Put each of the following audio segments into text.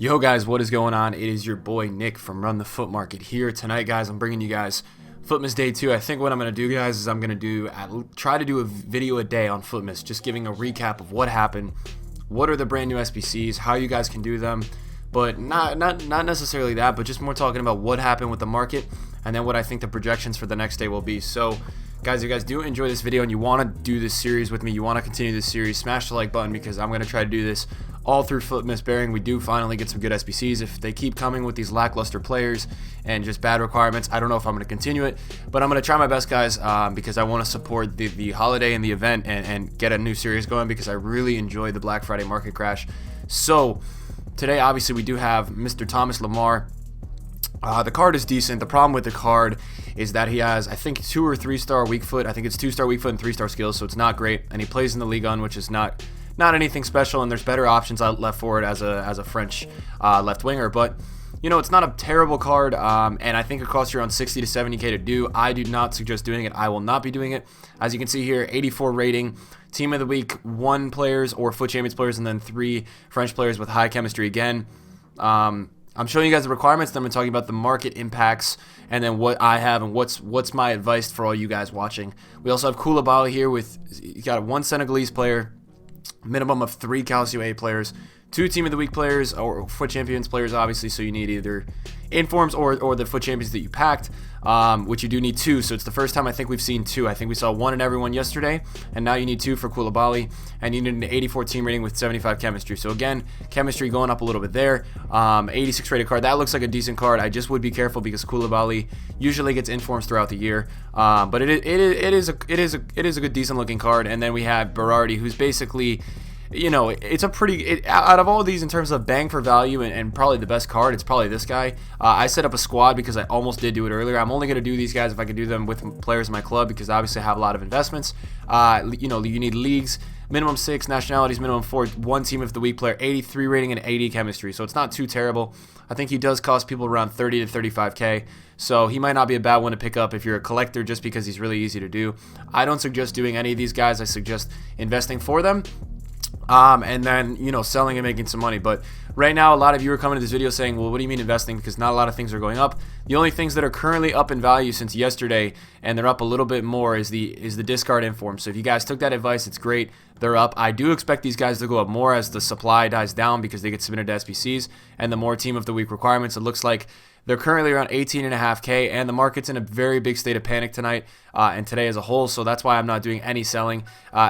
Yo guys, what is going on? It is your boy Nick from Run the Foot Market here. Tonight guys, I'm bringing you guys Futmas Day 2. I think what I'm going to do guys is I'm going to try to do a video a day on Futmas, just giving a recap of what happened, what are the brand new SBCs, how you guys can do them, but not necessarily that, but just more talking about what happened with the market and then what I think the projections for the next day will be. So guys, if you guys do enjoy this video and you want to do this series with me, you want to continue this series, smash the like button because I'm going to try to do this all through Futmas, bearing we do finally get some good SBCs. If they keep coming with these lackluster players and just bad requirements, I don't know if I'm going to continue it, but I'm going to try my best guys because I want to support the holiday and the event and get a new series going because I really enjoy the Black Friday market crash. So today obviously we do have Mr. Thomas Lamar. The card is decent. The problem with the card is that he has, I think, 2 or 3 star weak foot. I think it's 2-star weak foot and 3-star skills, so it's not great. And he plays in the Ligue 1, which is not anything special. And there's better options out left forward as a French left winger. But you know, it's not a terrible card. And I think it costs you around 60 to 70k to do. I do not suggest doing it. I will not be doing it. As you can see here, 84 rating. Team of the week, 1 players or Foot Champions players, and then 3 French players with high chemistry again. I'm showing you guys the requirements, then I'm talking about the market impacts, and then what I have and what's my advice for all you guys watching. We also have Koulibaly here with, you got 1 Senegalese player, minimum of 3 Calcio A players, 2 Team of the Week players, or Foot Champions players, obviously, so you need either informs or the Foot Champions that you packed, which you do need 2, so it's the first time I think we've seen 2. I think we saw 1 in everyone yesterday, and now you need 2 for Koulibaly, and you need an 84 team rating with 75 chemistry. So again, chemistry going up a little bit there. 86 rated card, that looks like a decent card. I just would be careful because Koulibaly usually gets informs throughout the year, but it is a good decent looking card. And then we have Berardi, who's basically, you know, it's a pretty, out of all of these in terms of bang for value and probably the best card, it's probably this guy. I set up a squad because I almost did do it earlier. I'm only going to do these guys if I can do them with players in my club because obviously I have a lot of investments. You know, you need leagues, minimum 6, nationalities, minimum 4, 1 team of the week player, 83 rating and 80 chemistry. So it's not too terrible. I think he does cost people around 30 to 35k. So he might not be a bad one to pick up if you're a collector just because he's really easy to do. I don't suggest doing any of these guys. I suggest investing for them. And then, you know, selling and making some money. But right now, a lot of you are coming to this video saying, well, what do you mean investing? Because not a lot of things are going up. The only things that are currently up in value since yesterday, and they're up a little bit more, is the discard informs. So if you guys took that advice, it's great. They're up. I do expect these guys to go up more as the supply dies down because they get submitted to SBCs and the more team of the week requirements. It looks like they're currently around 18.5k, and the market's in a very big state of panic tonight and today as a whole, so that's why I'm not doing any selling.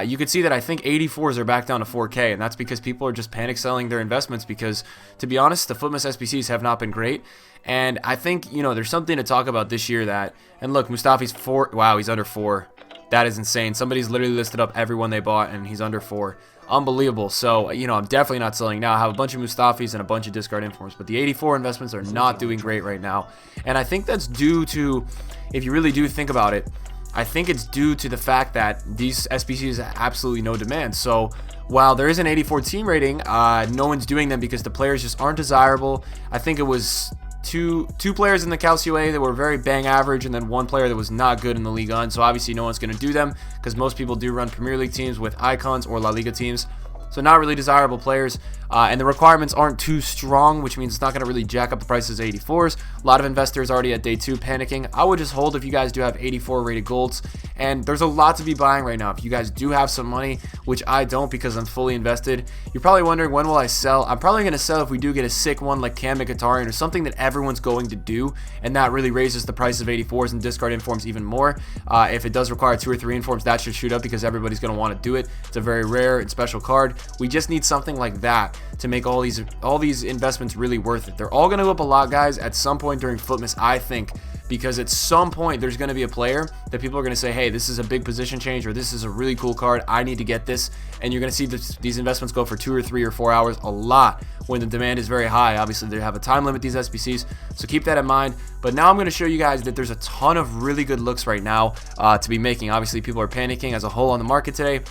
You can see that I think 84s are back down to 4k, and that's because people are just panic selling their investments because, to be honest, the Futmas SBCs have not been great. And I think, you know, there's something to talk about this year that, and look, Mustafi's 4, wow, he's under 4. That is insane. Somebody's literally listed up everyone they bought, and he's under 4. Unbelievable. So, you know, I'm definitely not selling now. I have a bunch of Mustafis and a bunch of discard informs, but the 84 investments are not doing great right now. And I think that's due to, if you really do think about it, I think it's due to the fact that these SBCs have absolutely no demand. So while there is an 84 team rating, no one's doing them because the players just aren't desirable. I think it was two players in the Calcio A that were very bang average, and then 1 player that was not good in the Ligue 1. So obviously no one's going to do them because most people do run Premier League teams with icons or La Liga teams. So not really desirable players, and the requirements aren't too strong, which means it's not going to really jack up the prices of 84s. A lot of investors already at day 2 panicking. I would just hold if you guys do have 84 rated golds, and there's a lot to be buying right now. If you guys do have some money, which I don't because I'm fully invested, you're probably wondering, when will I sell? I'm probably going to sell if we do get a sick one like Cam Mkhitaryan or something that everyone's going to do, and that really raises the price of 84s and discard informs even more. If it does require 2 or 3 informs, that should shoot up because everybody's going to want to do it. It's a very rare and special card. We just need something like that to make all these investments really worth it. They're all going to go up a lot, guys, at some point during Futmas, I think, because at some point there's going to be a player that people are going to say, hey, this is a big position change, or this is a really cool card, I need to get this. And you're going to see these investments go for 2 or 3 or 4 hours a lot when the demand is very high. Obviously, they have a time limit, these SBCs, so keep that in mind. But now I'm going to show you guys that there's a ton of really good looks right now to be making. Obviously, people are panicking as a whole on the market today.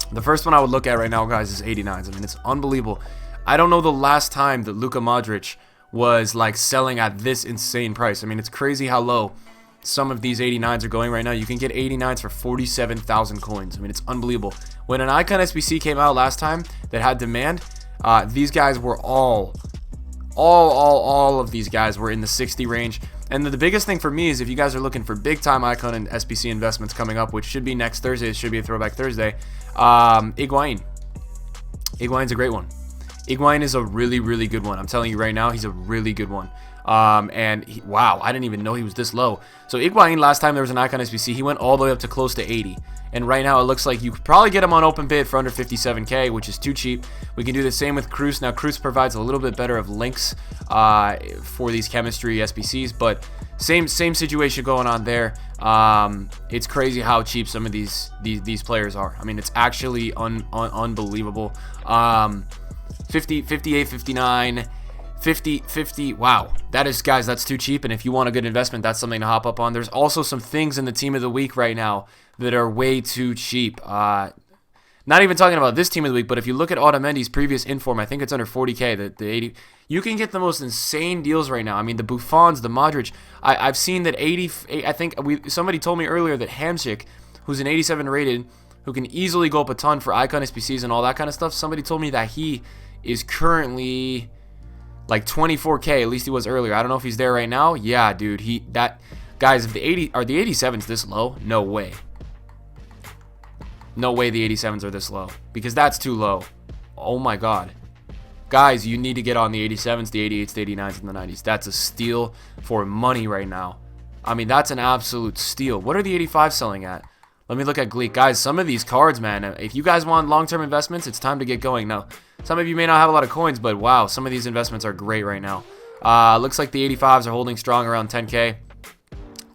The first one I would look at right now, guys, is 89s. I mean, it's unbelievable. I don't know the last time that Luka Modric was like selling at this insane price. I mean, it's crazy how low some of these 89s are going right now. You can get 89s for 47,000 coins. I mean, it's unbelievable. When an Icon SBC came out last time that had demand, these guys were all all of these guys were in the 60 range. And the biggest thing for me is if you guys are looking for big time icon and SBC investments coming up, which should be next Thursday, it should be a throwback Thursday. Higuain. Higuain's a great one. Higuain is a really good one. I'm telling you right now, he's a really good one. Wow, I didn't even know he was this low. So Higuain, last time there was an icon SBC, he went all the way up to close to 80. And right now it looks like you could probably get him on open bid for under 57K, which is too cheap. We can do the same with Cruz. Now Cruz provides a little bit better of links for these chemistry SBCs, but same situation going on there. It's crazy how cheap some of these players are. I mean, it's actually unbelievable. 50, 58, 59, 50, wow. That is, guys, that's too cheap. And if you want a good investment, that's something to hop up on. There's also some things in the team of the week right now that are way too cheap. Not even talking about this team of the week, but if you look at Otamendi's previous inform, I think it's under 40K, the 80. You can get the most insane deals right now. I mean, the Buffons, the Modric. I've seen that 80, I think somebody told me earlier that Hamsik, who's an 87 rated, who can easily go up a ton for icon SPCs and all that kind of stuff, somebody told me that he is currently like 24K, at least he was earlier. I don't know if he's there right now. Yeah, dude, guys, if the 87s this low, no way. No way the 87s are this low, because that's too low. Oh my god. Guys, you need to get on the 87s, the 88s, the 89s, and the 90s. That's a steal for money right now. I mean, that's an absolute steal. What are the 85s selling at? Let me look at Gleek. Guys, some of these cards, man, if you guys want long-term investments, it's time to get going. Now, some of you may not have a lot of coins, but wow, some of these investments are great right now. Looks like the 85s are holding strong around 10K.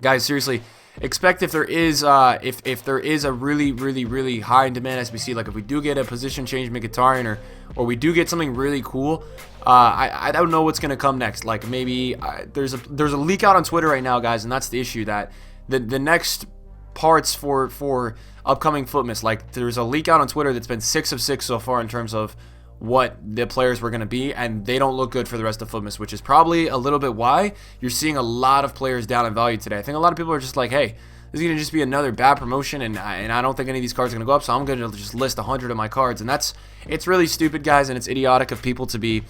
Guys, seriously, expect if there is if there is a really high in demand SBC, like if we do get a position change Mkhitaryan, or we do get something really cool, I don't know what's gonna come next. Like maybe there's a leak out on Twitter right now, guys, and that's the issue, that the next parts for upcoming Futmas, like there's a leak out on Twitter that's been 6 of 6 so far in terms of what the players were going to be, and they don't look good for the rest of Futmas, which is probably a little bit why you're seeing a lot of players down in value today. I think a lot of people are just like, hey, this is going to just be another bad promotion, and I don't think any of these cards are going to go up, so I'm going to just list 100 of my cards. And it's really stupid, guys, and it's idiotic of people to be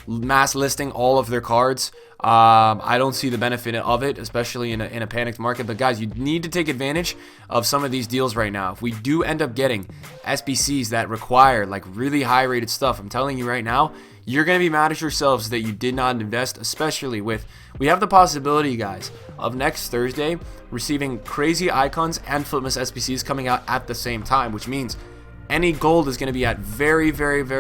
mass listing all of their cards. I don't see the benefit of it, especially in a panicked market. But guys, you need to take advantage of some of these deals right now. If we do end up getting SBCs that require like really high rated stuff, I'm telling you right now, you're going to be mad at yourselves that you did not invest, especially with, we have the possibility, guys, of next Thursday receiving crazy icons and Futmas SBCs coming out at the same time, which means any gold is going to be at very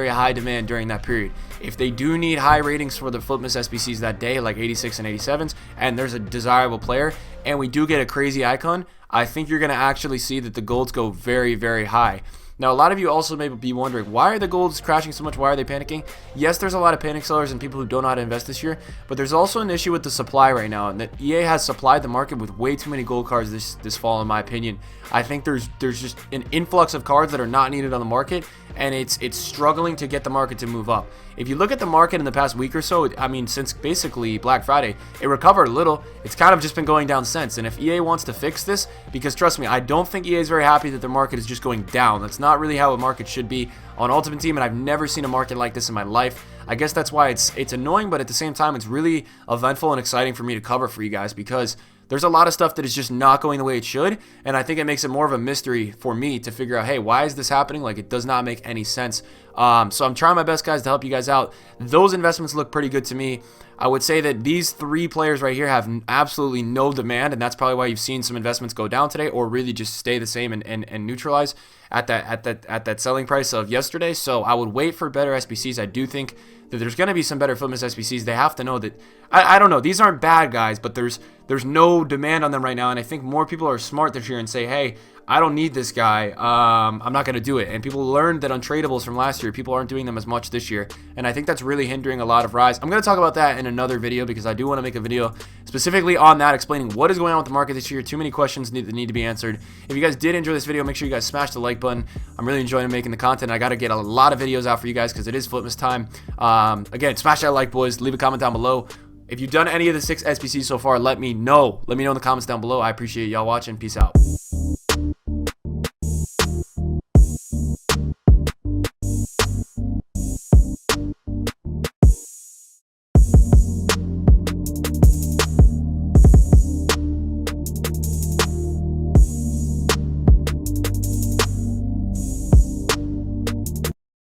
high demand during that period. If they do need high ratings for the Futmas SBCs that day, like 86 and 87s, and there's a desirable player, and we do get a crazy icon, I think you're going to actually see that the golds go very high. Now, a lot of you also may be wondering, why are the golds crashing so much? Why are they panicking? Yes, there's a lot of panic sellers and people who don't know how to invest this year, but there's also an issue with the supply right now, and that EA has supplied the market with way too many gold cards this fall, in my opinion. I think there's just an influx of cards that are not needed on the market, and it's struggling to get the market to move up. If you look at the market in the past week or so, I mean, since basically Black Friday, it recovered a little. It's kind of just been going down since. And if EA wants to fix this, because trust me, I don't think EA is very happy that their market is just going down. That's not really how a market should be on Ultimate Team, and I've never seen a market like this in my life. I guess that's why it's annoying, but at the same time, it's really eventful and exciting for me to cover for you guys, because there's a lot of stuff that is just not going the way it should, and I think it makes it more of a mystery for me to figure out, hey, why is this happening? Like, it does not make any sense. So I'm trying my best, guys, to help you guys out. Those investments look pretty good to me. I would say that these 3 players right here have absolutely no demand, and that's probably why you've seen some investments go down today, or really just stay the same and neutralize at that selling price of yesterday. So I would wait for better SBCs. I do think that there's going to be some better Futmas SBCs. They have to know that, I don't know, these aren't bad, guys, but there's no demand on them right now, and I think more people are smart this year and say, hey, I don't need this guy, I'm not going to do it. And people learned that untradables from last year, people aren't doing them as much this year, and I think that's really hindering a lot of rise. I'm going to talk about that in another video, because I do want to make a video specifically on that, explaining what is going on with the market this year. Too many questions that need to be answered. If you guys did enjoy this video, make sure you guys smash the like button. I'm really enjoying making the content. I got to get a lot of videos out for you guys, because it is Futmas time. Again, smash that like, boys. Leave a comment down below. If you've done any of the 6 SBCs so far, let me know. Let me know in the comments down below. I appreciate y'all watching. Peace out.